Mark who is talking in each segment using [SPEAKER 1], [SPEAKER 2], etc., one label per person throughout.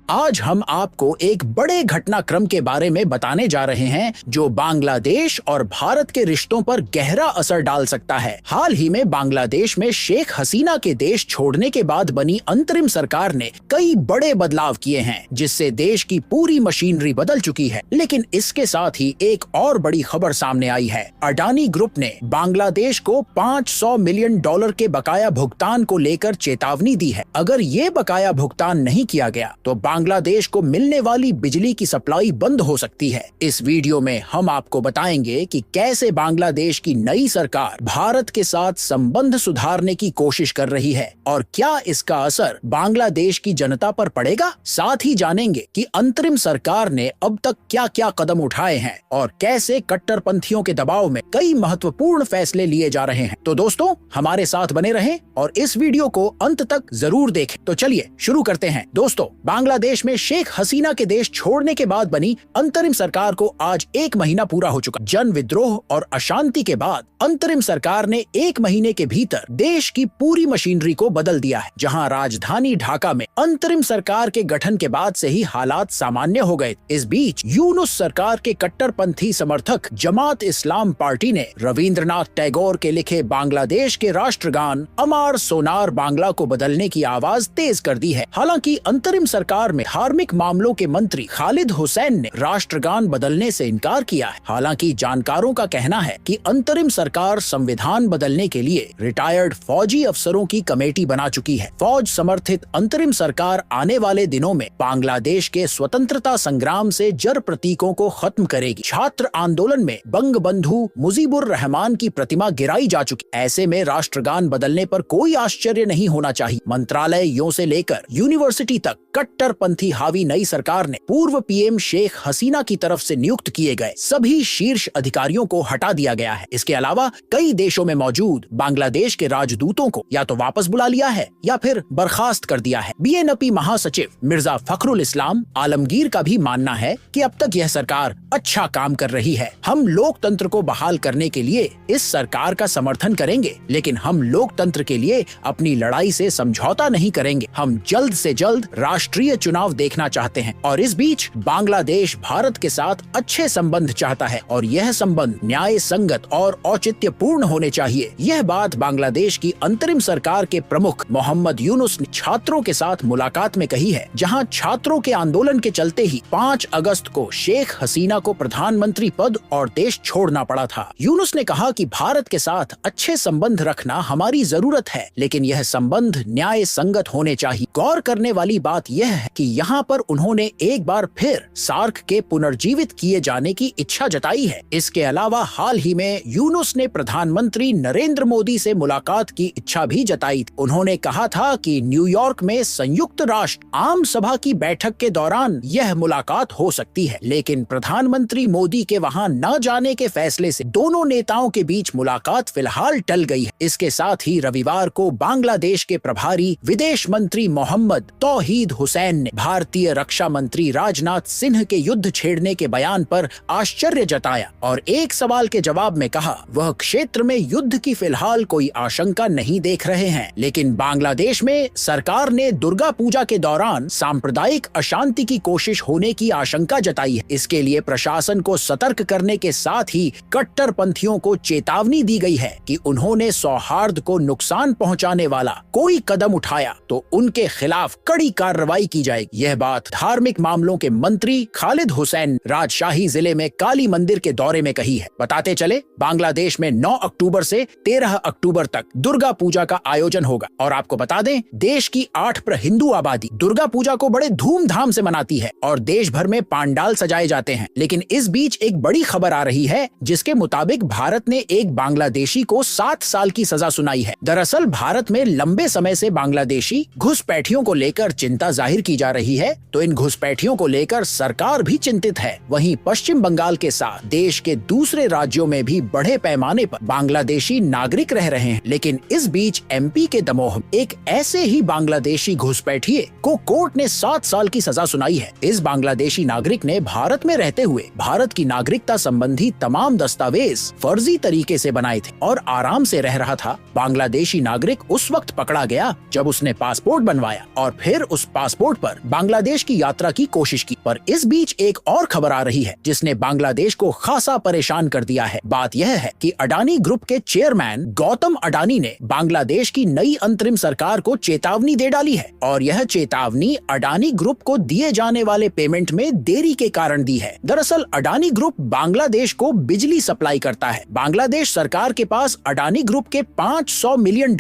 [SPEAKER 1] आज हम आपको एक बड़े घटनाक्रम के बारे में बताने जा रहे हैं जो बांग्लादेश और भारत के रिश्तों पर गहरा असर डाल सकता है। हाल ही में बांग्लादेश में शेख हसीना के देश छोड़ने के बाद बनी अंतरिम सरकार ने कई बड़े बदलाव किए हैं, जिससे देश की पूरी मशीनरी बदल चुकी है। लेकिन इसके साथ ही एक और बड़ी खबर सामने आई है। अडानी ग्रुप ने बांग्लादेश को $500 मिलियन के बकाया भुगतान को लेकर चेतावनी दी है। अगर ये बकाया भुगतान नहीं किया गया तो बांग्लादेश को मिलने वाली बिजली की सप्लाई बंद हो सकती है। इस वीडियो में हम आपको बताएंगे कि कैसे बांग्लादेश की नई सरकार भारत के साथ संबंध सुधारने की कोशिश कर रही है और क्या इसका असर बांग्लादेश की जनता पर पड़ेगा। साथ ही जानेंगे कि अंतरिम सरकार ने अब तक क्या क्या कदम उठाए हैं और कैसे कट्टरपंथियों के दबाव में कई महत्वपूर्ण फैसले लिए जा रहे हैं। तो दोस्तों, हमारे साथ बने रहें और इस वीडियो को अंत तक जरूर देखें। तो चलिए शुरू करते हैं। दोस्तों, बांग्लादेश में शेख हसीना के देश छोड़ने के बाद बनी अंतरिम सरकार को आज 1 महीना पूरा हो चुका। जन विद्रोह और अशांति के बाद अंतरिम सरकार ने 1 महीने के भीतर देश की पूरी मशीनरी को बदल दिया है। जहां राजधानी ढाका में अंतरिम सरकार के गठन के बाद से ही हालात सामान्य हो गए। इस बीच यूनुस सरकार के कट्टरपंथी समर्थक जमात इस्लाम पार्टी ने रविंद्रनाथ टैगोर के लिखे बांग्लादेश के राष्ट्रगान अमार सोनार बांग्ला को बदलने की आवाज तेज कर दी है। हालांकि अंतरिम सरकार में धार्मिक मामलों के मंत्री खालिद हुसैन ने राष्ट्रगान बदलने से इनकार किया है। हालांकि जानकारों का कहना है कि अंतरिम सरकार संविधान बदलने के लिए रिटायर्ड फौजी अफसरों की कमेटी बना चुकी है। फौज समर्थित अंतरिम सरकार आने वाले दिनों में बांग्लादेश के स्वतंत्रता संग्राम से जड़ प्रतीकों को खत्म करेगी। छात्र आंदोलन में बंग बंधु मुजीबुर रहमान की प्रतिमा गिराई जा चुकी। ऐसे में राष्ट्रगान बदलने पर कोई आश्चर्य नहीं होना चाहिए। मंत्रालयों से लेकर यूनिवर्सिटी तक कट्टरपंथी हावी नई सरकार ने पूर्व पीएम शेख हसीना की तरफ से नियुक्त किए गए सभी शीर्ष अधिकारियों को हटा दिया गया है। इसके अलावा कई देशों में मौजूद बांग्लादेश के राजदूतों को या तो वापस बुला लिया है या फिर बर्खास्त कर दिया है। बीएनपी महासचिव मिर्जा फखरुल इस्लाम आलमगीर का भी मानना है कि अब तक यह सरकार अच्छा काम कर रही है। हम लोकतंत्र को बहाल करने के लिए इस सरकार का समर्थन करेंगे, लेकिन हम लोकतंत्र के लिए अपनी लड़ाई से समझौता नहीं करेंगे। हम जल्द से जल्द राष्ट्रीय चुनाव देखना चाहते हैं और इस बीच बांग्लादेश भारत के साथ अच्छे संबंध चाहता है और यह संबंध न्याय संगत और औचित्यपूर्ण होने चाहिए। यह बात बांग्लादेश की अंतरिम सरकार के प्रमुख मोहम्मद यूनुस ने छात्रों के साथ मुलाकात में कही है, जहां छात्रों के आंदोलन के चलते ही 5 अगस्त को शेख हसीना को प्रधानमंत्री पद और देश छोड़ना पड़ा था। यूनुस ने कहा कि भारत के साथ अच्छे संबंध रखना हमारी जरूरत है, लेकिन यह संबंध न्याय संगत होने चाहिए। गौर करने वाली बात यह है कि यहाँ पर उन्होंने एक बार फिर सार्क के पुनर्जीवित किए जाने की इच्छा जताई है। इसके अलावा हाल ही में यूनुस ने प्रधानमंत्री नरेंद्र मोदी से मुलाकात की इच्छा भी जताई। उन्होंने कहा था कि न्यूयॉर्क में संयुक्त राष्ट्र आम सभा की बैठक के दौरान यह मुलाकात हो सकती है, लेकिन प्रधानमंत्री मोदी के वहां न जाने के फैसले से दोनों नेताओं के बीच मुलाकात फिलहाल टल गई है। इसके साथ ही रविवार को बांग्लादेश के प्रभारी विदेश मंत्री मोहम्मद तौहीद हुसैन ने भारतीय रक्षा मंत्री राजनाथ सिंह के युद्ध छेड़ने के बयान पर आश्चर्य जताया और एक सवाल के जवाब में कहा वह क्षेत्र में युद्ध की फिलहाल कोई आशंका नहीं देख रहे हैं, लेकिन बांग्लादेश में सरकार ने दुर्गा पूजा के दौरान सांप्रदायिक अशांति की कोशिश होने की आशंका जताई है। इसके लिए प्रशासन को सतर्क करने के साथ ही कट्टरपंथियों को चेतावनी दी गई है कि उन्होंने सौहार्द को नुकसान पहुंचाने वाला कोई कदम उठाया तो उनके खिलाफ कड़ी कार्रवाई की जाएगी। यह बात धार्मिक मामलों के मंत्री खालिद हुसैन राजशाही जिले में काली मंदिर के दौरे में कही है। बताते चले, बांग्लादेश में 9 अक्टूबर से 13 अक्टूबर तक दुर्गा पूजा का आयोजन होगा और आपको बता दें, देश की 8 हिंदू आबादी दुर्गा पूजा को बड़े धूमधाम से मनाती है और देश भर में पांडाल सजाए जाते हैं। लेकिन इस बीच एक बड़ी खबर आ रही है जिसके मुताबिक भारत ने एक बांग्लादेशी को 7 साल की सजा सुनाई है। दरअसल भारत में लंबे समय से बांग्लादेशी घुसपैठियों को लेकर चिंता जाहिर की जा रही है, तो इन घुसपैठियों को लेकर सरकार भी चिंतित है। वहीं पश्चिम बंगाल के साथ देश के दूसरे राज्यों में भी बड़े पैमाने पर बांग्लादेशी नागरिक रह रहे हैं। लेकिन इस बीच एमपी के दमोह में एक ऐसे ही बांग्लादेशी घुसपैठिए को कोर्ट ने 7 साल की सजा सुनाई है। इस बांग्लादेशी नागरिक ने भारत में रहते हुए भारत की नागरिकता संबंधी तमाम दस्तावेज फर्जी तरीके से बनाए थे और आराम से रह रहा था। बांग्लादेशी नागरिक उस वक्त पकड़ा गया जब उसने पासपोर्ट बनवाया और फिर उस पासपोर्ट पर कर बांग्लादेश की यात्रा की कोशिश की। पर इस बीच एक और खबर आ रही है जिसने बांग्लादेश को खासा परेशान कर दिया है। बात यह है कि अडानी ग्रुप के चेयरमैन गौतम अडानी ने बांग्लादेश की नई अंतरिम सरकार को चेतावनी दे डाली है और यह चेतावनी अडानी ग्रुप को दिए जाने वाले पेमेंट में देरी के कारण दी है। दरअसल अडानी ग्रुप बांग्लादेश को बिजली सप्लाई करता है। बांग्लादेश सरकार के पास अडानी ग्रुप के $500 मिलियन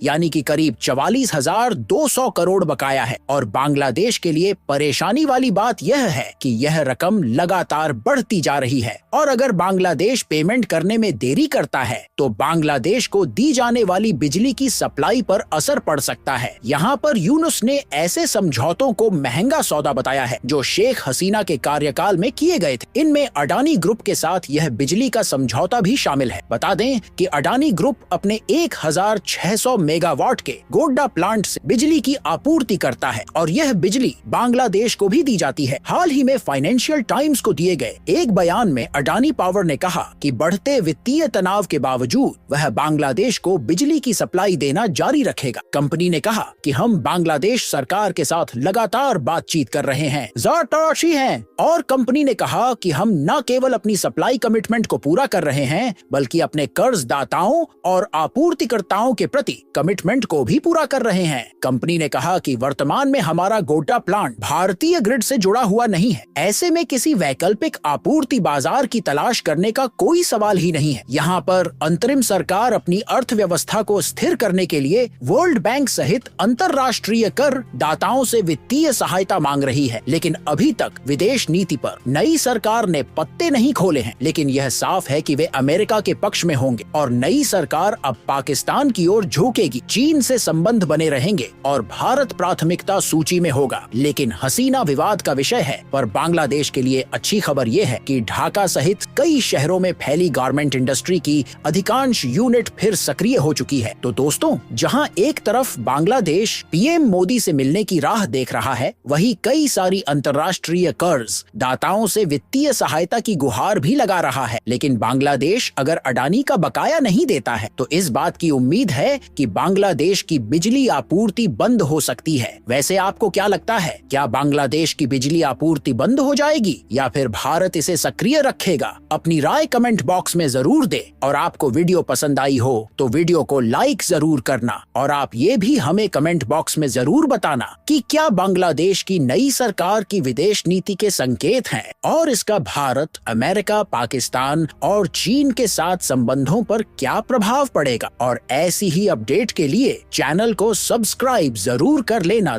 [SPEAKER 1] यानी कि करीब 44,200 करोड़ बकाया है और बांग्लादेश के लिए परेशानी वाली बात यह है कि यह रकम लगातार बढ़ती जा रही है और अगर बांग्लादेश पेमेंट करने में देरी करता है तो बांग्लादेश को दी जाने वाली बिजली की सप्लाई पर असर पड़ सकता है। यहाँ पर यूनुस ने ऐसे समझौतों को महंगा सौदा बताया है जो शेख हसीना के कार्यकाल में किए गए थे। इनमें अडानी ग्रुप के साथ यह बिजली का समझौता भी शामिल है। बता दें कि अडानी ग्रुप अपने 1600 मेगावाट के गोड्डा प्लांट से बिजली की आपूर्ति करता है और यह बिजली बांग्लादेश को भी दी जाती है। हाल ही में फाइनेंशियल टाइम्स को दिए गए एक बयान में अडानी पावर ने कहा कि बढ़ते वित्तीय तनाव के बावजूद वह बांग्लादेश को बिजली की सप्लाई देना जारी रखेगा। कंपनी ने कहा कि हम बांग्लादेश सरकार के साथ लगातार बातचीत कर रहे हैं, ज़ारतोशी हैं, और कंपनी ने कहा कि हम न केवल अपनी सप्लाई कमिटमेंट को पूरा कर रहे हैं बल्कि अपने कर्जदाताओं और आपूर्तिकर्ताओं के प्रति कमिटमेंट को भी पूरा कर रहे हैं। कंपनी ने कहा कि वर्तमान में हमारा गोड्डा प्लांट भारतीय ग्रिड से जुड़ा हुआ नहीं है। ऐसे में किसी वैकल्पिक आपूर्ति बाजार की तलाश करने का कोई सवाल ही नहीं है। यहाँ पर अंतरिम सरकार अपनी अर्थव्यवस्था को स्थिर करने के लिए वर्ल्ड बैंक सहित अंतर्राष्ट्रीय कर दाताओं से वित्तीय सहायता मांग रही है, लेकिन अभी तक विदेश नीति पर नई सरकार ने पत्ते नहीं खोले हैं। लेकिन यह साफ है कि वे अमेरिका के पक्ष में होंगे और नई सरकार अब पाकिस्तान की ओर झुकेगी। चीन से संबंध बने रहेंगे और भारत प्राथमिकता सूची में होगा। लेकिन हसीना विवाद का विषय है। पर बांग्लादेश के लिए अच्छी खबर यह है कि ढाका सहित कई शहरों में फैली गारमेंट इंडस्ट्री की अधिकांश यूनिट फिर सक्रिय हो चुकी है। तो दोस्तों, जहां एक तरफ बांग्लादेश पीएम मोदी से मिलने की राह देख रहा है, वहीं कई सारी अंतर्राष्ट्रीय कर्ज दाताओं से वित्तीय सहायता की गुहार भी लगा रहा है। लेकिन बांग्लादेश अगर अडानी का बकाया नहीं देता है तो इस बात की उम्मीद है कि बांग्लादेश की बिजली आपूर्ति बंद हो सकती है। वैसे आपको क्या लगता है, क्या बांग्लादेश की बिजली आपूर्ति बंद हो जाएगी या फिर भारत इसे सक्रिय रखेगा? अपनी राय कमेंट बॉक्स में जरूर दे और आपको वीडियो पसंद आई हो तो वीडियो को लाइक जरूर करना और आप ये भी हमें कमेंट बॉक्स में जरूर बताना कि क्या बांग्लादेश की नई सरकार की विदेश नीति के संकेत हैं और इसका भारत, अमेरिका, पाकिस्तान और चीन के साथ संबंधों पर क्या प्रभाव पड़ेगा। और ऐसी ही अपडेट के लिए चैनल को सब्सक्राइब जरूर कर लेना।